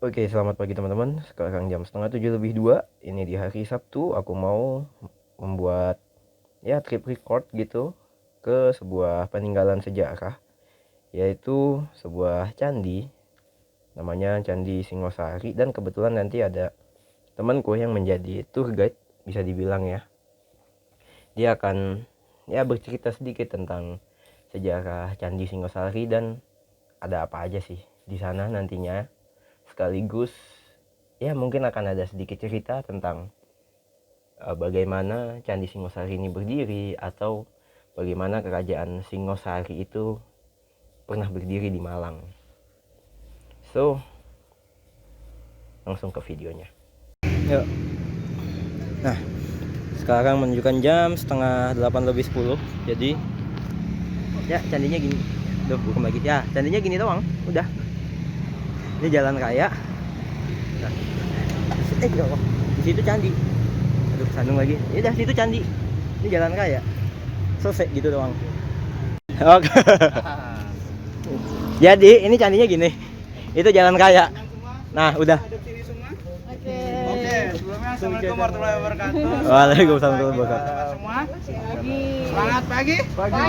Oke, selamat pagi teman-teman. Sekarang jam setengah 7 lebih 2. Ini di hari Sabtu. Aku mau membuat trip record gitu ke sebuah peninggalan sejarah, yaitu sebuah candi. Namanya Candi Singosari, dan kebetulan nanti ada temanku yang menjadi tour guide, bisa dibilang ya. Dia akan bercerita sedikit tentang sejarah Candi Singosari dan ada apa aja sih di sana nantinya. Sekaligus mungkin akan ada sedikit cerita tentang bagaimana Candi Singosari ini berdiri, atau bagaimana kerajaan Singosari itu pernah berdiri di Malang. So, langsung ke videonya. Yuk. Nah, sekarang menunjukkan jam setengah 8 lebih 10. Jadi candinya gini. Duh, bukan lagi. Ya, candinya gini doang. Udah. Ini jalan raya. Nah, di situ candi. Aduh, sandung lagi. Ya udah, situ candi. Ini jalan raya. Selesai gitu doang. Oke. Jadi ini candinya gini. Itu jalan raya. Nah, udah. Oke, sebelumnya assalamualaikum warahmatullahi wabarakatuh. Waalaikumsalam warahmatullahi wabarakatuh. Semua. Pagi. Selamat pagi. Pagi.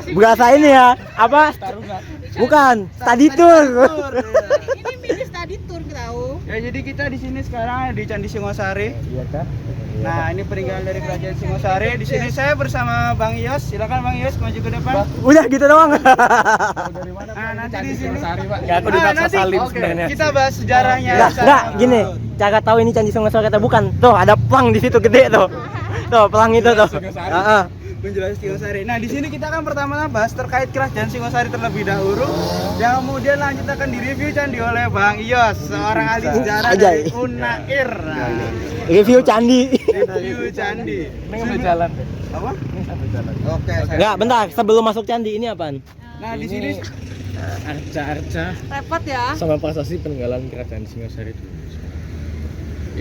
Berasa ini ya, apa? Bukan, study tour. Ini mini study tour tahu. Ya, jadi kita di sini sekarang di Candi Singosari. Iya kan? Nah, ini peninggalan dari kerajaan Singosari. Di sini saya bersama Bang Yos. Silakan Bang Yos maju ke depan. Udah gitu doang. Dari mana? Nah, nanti di sini. Ya, aku dipaksa nanti salib sebenarnya. kita bahas sejarahnya. Enggak, gini. Cara tahu ini Candi Singosari atau bukan? Tuh, ada pelang di situ gede tuh. Tuh, pelang itu tuh. Heeh. Menjelaskan Singosari. Nah, di sini kita akan pertama bahas terkait kerajaan Singosari terlebih dahulu. Yang kemudian lanjut akan direview candi oleh Bang Iyos, seorang ahli sejarah dari Unair. Nah, Review candi. review candi. Ini sampai jalan. Apa? Ini sampai jalan. Oke. Enggak, bentar. Sebelum masuk candi ini apaan? Nah, di sini Arca-arca Repot ya. sama prasasti peninggalan kerajaan Singosari dulu.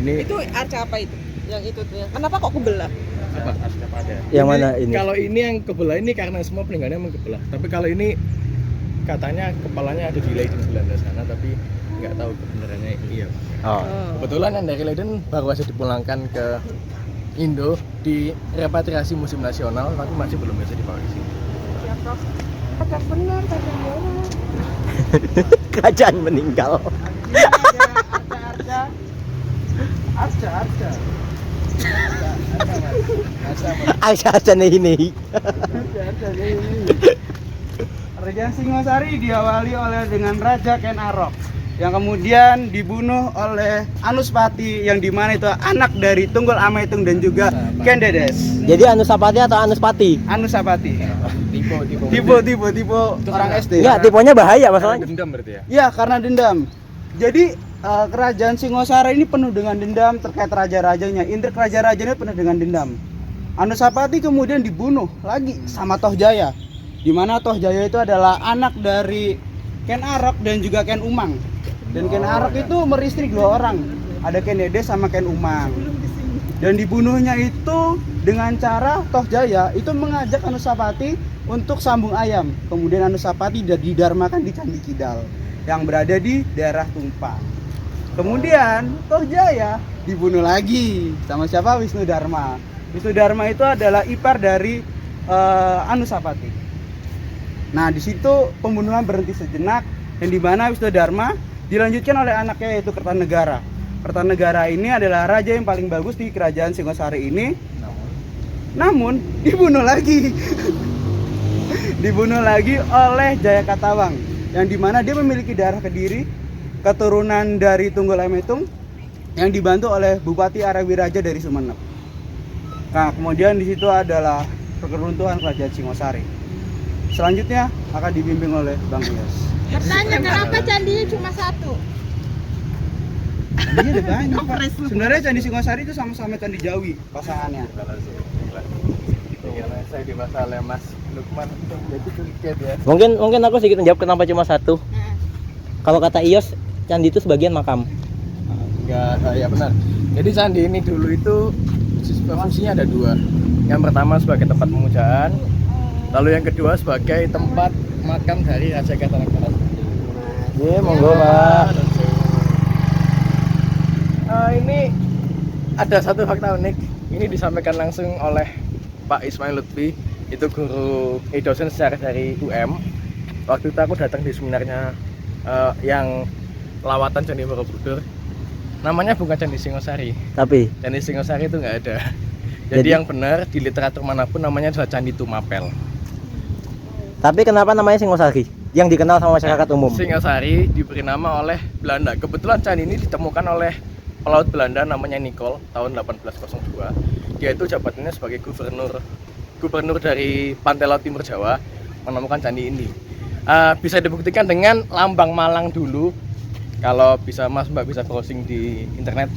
Ini Itu arca apa itu? Yang itu tuh ya. Kenapa kok kebelah? apa? Arca pada. Yang mana ini? Kalau ini yang kebelah ini karena semua peninggalannya emang kebelah. Tapi kalau ini katanya kepalanya ada di Leiden Belanda sana, tapi nggak tahu kebenarannya iya. Oh. Kebetulan yang dari Leiden baru saja dipulangkan ke Indo di repatriasi museum nasional, tapi masih belum bisa dibawa ke sini. Ya, Prof. Agak benar tadi ya. Kerajaan meninggal. arca. Aja nih. Kerajaan Singosari diawali oleh dengan Raja Ken Arok yang kemudian dibunuh oleh Anuspati, yang dimana itu anak dari Tunggul Ametung dan juga Ken Dedes. Jadi Anusapati atau Anuspati? Anusapati. Tipe orang SD. Enggak, tipenya bahaya masalahnya. Dendam berarti ya? Ya, karena dendam. Jadi kerajaan Singosari ini penuh dengan dendam terkait raja-rajanya. Intrik raja-rajanya penuh dengan dendam. Anusapati kemudian dibunuh lagi sama Tohjaya, di mana Tohjaya itu adalah anak dari Ken Arok dan juga Ken Umang. Dan Ken Arok itu meristri 2 orang, ada Ken Dedes sama Ken Umang. Dan dibunuhnya itu dengan cara Tohjaya itu mengajak Anusapati untuk sambung ayam. Kemudian Anusapati didarmakan di Candi Kidal yang berada di daerah Tumpang. Kemudian Tohjaya dibunuh lagi sama siapa? Wisnu Dharma. Wisnu Dharma itu adalah ipar dari Anusapati. Nah, di situ pembunuhan berhenti sejenak, dan di mana Wisnu Dharma dilanjutkan oleh anaknya, yaitu Kertanegara. Kertanegara ini adalah raja yang paling bagus di kerajaan Singosari ini. Namun dibunuh lagi. Dibunuh lagi oleh Jayakatawang, yang dimana dia memiliki darah Kediri, keturunan dari Tunggul Ametung, yang dibantu oleh Bupati Arawiraja dari Sumenep. Nah, kemudian di situ adalah keruntuhan kerajaan Singosari. Selanjutnya akan dibimbing oleh Bang Yos. Bertanya kenapa candinya cuma satu? Candinya ada banyak, Pak. Sebenarnya Candi Singosari itu sama-sama Candi Jawi pasangannya. Saya di masa oleh Mas Lukman jadi curiga ya. Mungkin aku sedikit menjawab kenapa cuma satu. Kalau kata Iyos, candi itu sebagian makam. Enggak, ya benar. Jadi candi ini dulu itu fungsinya ada 2. Yang pertama sebagai tempat pemujaan, lalu yang kedua sebagai tempat makam dari Raja Kertanegara. Iya, monggo Pak. Ini ada satu fakta unik. Ini disampaikan langsung oleh Pak Ismail Lutfi, itu guru dosen sejarah dari UM. Waktu itu aku datang di seminarnya yang lawatan Candi Borobudur. Namanya bukan Candi Singosari. Tapi Candi Singosari itu nggak ada. Jadi yang benar di literatur manapun namanya adalah Candi Tumapel. kenapa namanya Singosari? Yang dikenal sama masyarakat umum. Singosari diberi nama oleh Belanda. Kebetulan candi ini ditemukan oleh pelaut Belanda namanya Nicole tahun 1802. Dia itu jabatannya sebagai gubernur dari pantai laut timur Jawa, menemukan candi ini. Bisa dibuktikan dengan lambang Malang dulu. Kalau bisa Mas Mbak bisa browsing di internet,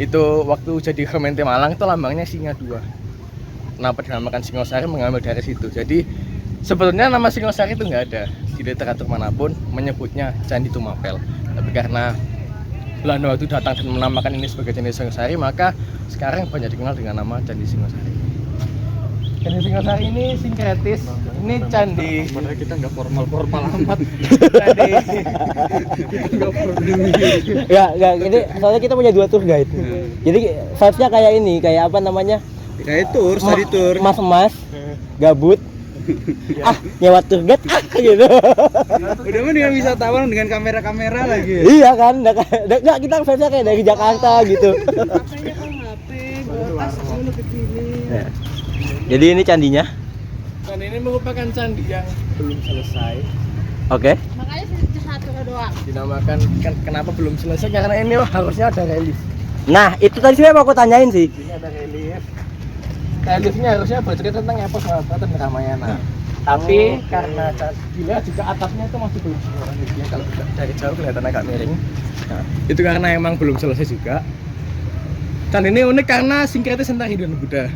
itu waktu jadi Gemeente Malang itu lambangnya singa 2. Kenapa dinamakan Singosari, mengambil dari situ. Jadi sebetulnya nama Singosari itu nggak ada di literatur manapun, menyebutnya Candi Tumapel. Tapi karena Belanda waktu datang dan menamakan ini sebagai Candi Singosari, maka sekarang banyak dikenal dengan nama Candi Singosari. Candi Singosari ini sinkretis. Ini candi. Padahal kita nggak formal amat. Candi. Enggak, ini soalnya kita punya 2 tour guide. Jadi vibes-nya kayak ini, kayak apa namanya? Kayak tour, study tour. Mas-mas gabut. Nyewa tour guide gitu. Udah mah dengan wisatawan dengan kamera-kamera lagi. Iya kan, enggak kita vibes-nya kayak dari Jakarta gitu. Makanya kan HP, bawa tas dulu ke sini. Ya. Jadi ini candinya. Candi ini merupakan candi yang belum selesai. Oke. Makanya satu doang. Dinamakan kenapa belum selesai? Karena ini harusnya ada relief. Nah, itu tadi saya mau aku tanyain sih. Ini ada relief. Reliefnya harusnya bercerita tentang epos Mahabharata dan Ramayana. Tapi karena dilihat juga atapnya itu masih belum sempurna, ya, kalau dari jauh kelihatan agak miring. Nah, itu karena emang belum selesai juga. Candi ini unik karena sinkretis tentang Hindu dan Buddha.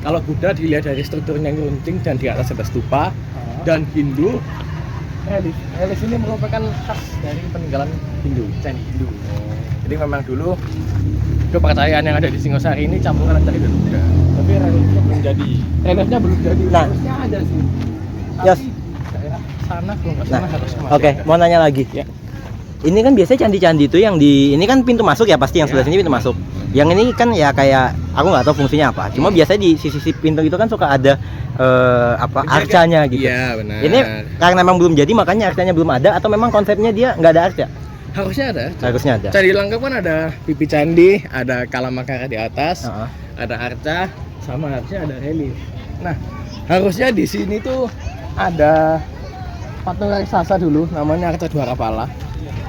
Kalau Buddha dilihat dari strukturnya yang runcing dan di atas ada stupa, dan Hindu relief ini merupakan khas dari peninggalan Hindu, candi Hindu. Jadi memang dulu kepercayaan yang ada di Singosari ini campuran antara Hindu dan Buddha. Tapi reliefnya belum jadi. Reliefnya belum jadi. Nah, harusnya ada sih. Tapi Yos. daerah sana belum nggak Nah, sana harus oke, mau nanya lagi. Ya. Ini kan biasanya candi-candi itu yang di ini kan pintu masuk ya pasti yang sebelah sini pintu masuk. Yang ini kan ya kayak aku nggak tahu fungsinya apa. Cuma biasanya di sisi pintu itu kan suka ada arcanya gitu. Iya benar. Ini karena memang belum jadi makanya arcanya belum ada atau memang konsepnya dia nggak ada arca? harusnya ada. Harusnya ada. Candi lengkap kan ada pipi candi, ada kalamakara di atas, ada arca, sama harusnya ada relief. Nah, harusnya di sini tuh ada patung raksasa dulu, namanya Arca Dwarapala.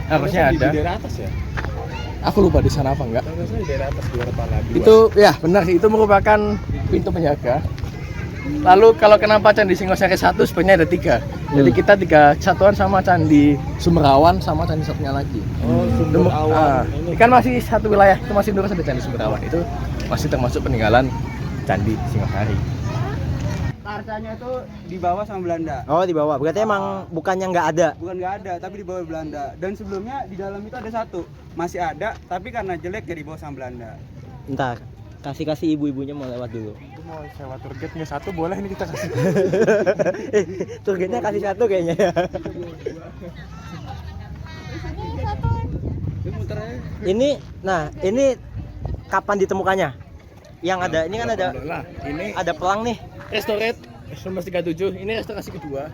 Harusnya ada. Di daerah atas ya? Aku lupa di sana apa enggak. Harusnya di daerah atas Dwarapala. Itu ya benar, itu merupakan pintu penjaga. Lalu kalau kenapa Candi Singosari 1 sebenarnya ada 3. Jadi kita 3 satuan sama Candi Sumerawan sama Candi satunya lagi. Oh, Sumerawan. Ini kan masih satu wilayah, itu masih lurus ada Candi Sumerawan. Itu masih termasuk peninggalan Candi Singosari. Arcanya itu dibawa sama Belanda. Oh, dibawa. Berarti emang bukannya nggak ada. Bukan nggak ada, tapi dibawa Belanda. Dan sebelumnya di dalam itu ada satu, masih ada, tapi karena jelek jadi dibawa sama Belanda. Ntar kasih ibu-ibunya mau lewat dulu. Itu mau sewa tour guide-nya 1 boleh ini kita kasih. Tour guide-nya kasih 1 kayaknya ya. Ini, nah ini kapan ditemukannya? Yang ada, ini kan ada, ini ada pelang nih. Restored 1937, ini restorasi kedua.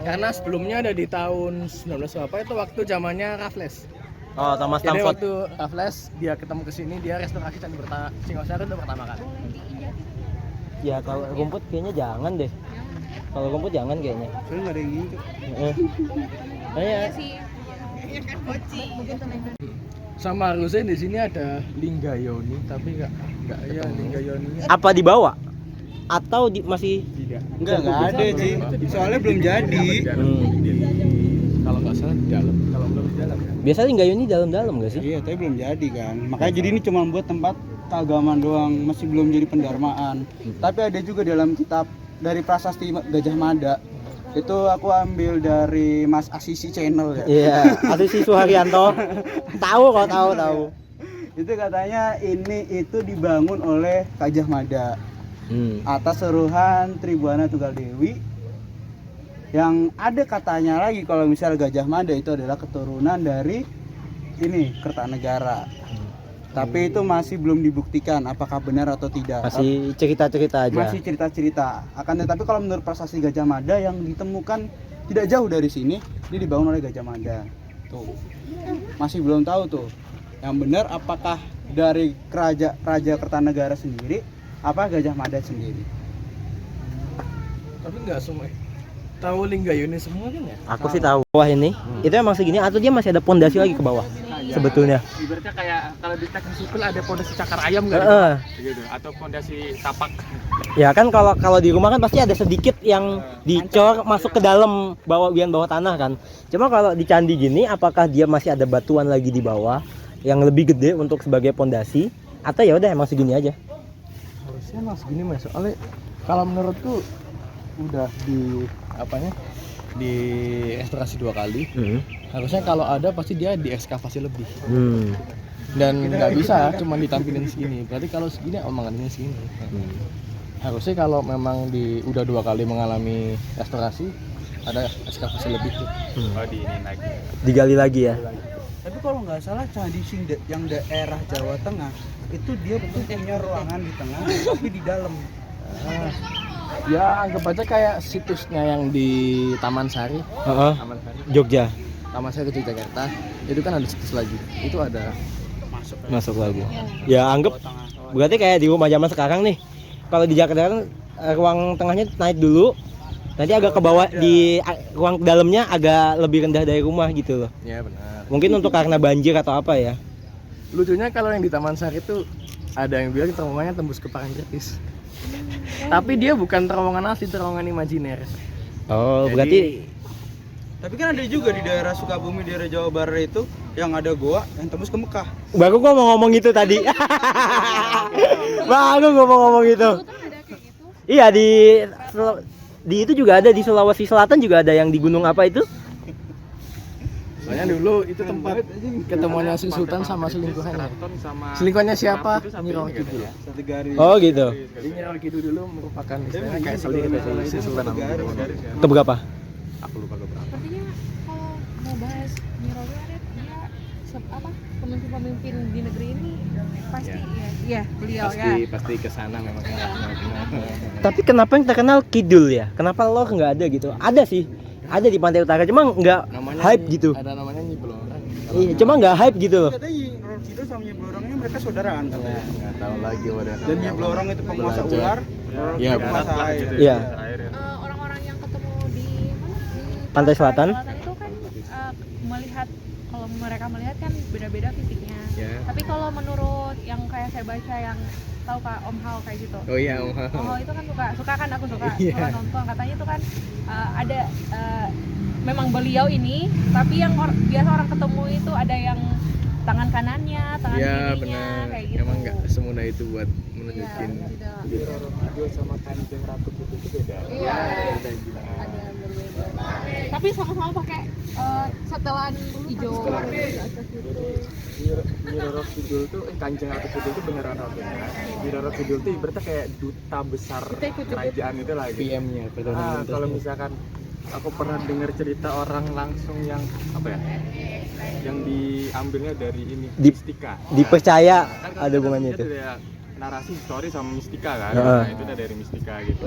Karena sebelumnya ada di tahun 19 apa itu waktu zamannya Raffles. Oh, Thomas Jadi Stamford. waktu Raffles dia ketemu ke sini, dia restorasi Candi Singosari itu pertama kali. Ya kalau rumput kayaknya jangan deh. Kalau rumput jangan kayaknya. Soalnya nggak ada yang ngikut. Kayak Sama harusnya di sini ada Linggayoni, tapi enggak ya Linggayoninya. apa dibawa? Atau masih Tidak. Enggak ada sih. Soalnya belum jadi. Kalau nggak salah di dalam, kalau belum di dalam ya. biasanya Linggayoni dalam-dalam nggak sih? Iya, tapi belum jadi kan. Makanya jadi ini cuma buat tempat keagamaan doang, masih belum jadi pendarmaan. Tapi ada juga dalam kitab dari Prasasti Gajah Mada. Itu aku ambil dari Mas Asisi Channel ya. Iya, Asisi Suharyanto. Tahu kok, tahu. Itu katanya ini itu dibangun oleh Gajah Mada atas seruhan Tribuana Tunggal Dewi Yang ada katanya lagi kalau misal Gajah Mada itu adalah keturunan dari ini Kertanegara. Tapi itu masih belum dibuktikan apakah benar atau tidak. Masih cerita-cerita aja. Masih cerita-cerita. Akan tetapi kalau menurut prasasti Gajah Mada yang ditemukan tidak jauh dari sini, ini dibangun oleh Gajah Mada. Tuh. Masih belum tahu tuh. Yang benar apakah dari Raja Kertanegara sendiri apa Gajah Mada sendiri. Tapi nggak semua tahu Linggayuni semua kan ya? Aku sih tahu. Bawah ini itu emang segini atau dia masih ada pondasi lagi ke bawah? Sebetulnya. Ibaratnya kayak kalau di teknik sipil ada pondasi cakar ayam nggak? Gitu. Atau pondasi tapak. Ya kan kalau di rumah kan pasti ada sedikit yang dicor masuk ke dalam bawah tanah kan. Cuma kalau di candi gini apakah dia masih ada batuan lagi di bawah yang lebih gede untuk sebagai pondasi atau ya udah emang segini aja? Harusnya emang segini mas. Soalnya kalau menurutku udah di restorasi 2 kali. Harusnya kalau ada pasti dia diekskavasi lebih. Dan nggak bisa cuma ditampilin segini. Berarti kalau segini omongannya segini. Harusnya kalau memang udah 2 kali mengalami restorasi ada ekskavasi lebih tuh. Oh di ini lagi. Digali lagi ya. Tapi kalau nggak salah candi yang daerah Jawa Tengah itu dia betul punya ruangan di tengah tapi di dalam. Ya anggap aja kayak situsnya yang di Taman Sari. Taman Sari. Jogja. Taman Sari di Jakarta. Itu kan ada situs lagi. Itu ada Masuk lagi. Ya anggap berarti kayak di rumah zaman sekarang nih. Kalau di Jakarta kan ruang tengahnya naik dulu. Nanti agak ke bawah di ruang dalamnya agak lebih rendah dari rumah gitu loh. Ya benar. Mungkin untuk karena banjir atau apa ya. Lucunya kalau yang di Taman Sari itu ada yang bilang terowongannya tembus ke Parangtritis. Tapi dia bukan terowongan asli, terowongan imajiner. Oh, Jadi, berarti Tapi kan ada juga di daerah Sukabumi, daerah Jawa Barat itu yang ada goa yang tembus ke Mekah. baru gua mau ngomong itu tadi. Baru gua mau ngomong itu. Iya di itu juga ada di Sulawesi Selatan juga ada yang di gunung apa itu? soalnya dulu itu tempat ketemuannya si Sultan sama selingkuhannya. Sama Selingkuhannya siapa? itu Nyi Roro Kidul. Satu garis. Oh gitu. Jadi Nyi Roro Kidul dulu merupakan istilahnya kayak saudara dari si Sultan Hamengkubuwono. Keberapa? aku lupa keberapa. Sepertinya kalau mau bahas Nyi Roro Arif, dia pemimpin-pemimpin di negeri ini pasti ya beliau ya. Pasti ke sana memang. Tapi kenapa yang terkenal Kidul ya? Kenapa Lor nggak ada gitu? Ada sih, ada di Pantai Utara, cuma nggak hype gitu. Ada namanya Nyi Blorang. Iya, cuma nggak hype gitu loh. Katanya Nyi Roro Kidul sama Nyi Blorang ini mereka saudaraan katanya. Nggak tahu lagi wadah. Dan Nyi Blorang itu penguasa Belajar. ular, Iya, penguasa air. Iya. Orang-orang yang ketemu di mana di Pantai Selatan. itu kan melihat, kalau mereka melihat kan beda-beda fisiknya. Tapi kalau menurut yang kayak saya baca yang tahu Kak Om Hao kayak gitu. Oh iya, Om Om Hao itu kan suka kan aku suka nonton, katanya itu kan ada memang beliau ini, tapi yang biasa orang ketemu itu ada yang tangan kanannya, tangan Iya kirinya benar. kayak gitu. Emang nggak semudah itu buat menunjukin. Iya, Roro Kidul sama Kanjeng Ratu Putih itu beda. Iya. Ada berbeda. Tapi sama-sama pakai setelan hijau. Nyi Roro Kidul tuh Kanjeng Ratu Putih itu beneran ratunya. Nyi Roro Kidul tuh ibaratnya kayak duta besar kerajaan itu lagi. PM-nya, Kalau misalkan aku pernah dengar cerita orang langsung yang apa ya? Yang diambilnya dari ini mistika. Dipercaya Kan ada hubungannya itu. Ada narasi story sama mistika kan. Heeh. Nah, itu udah dari mistika gitu.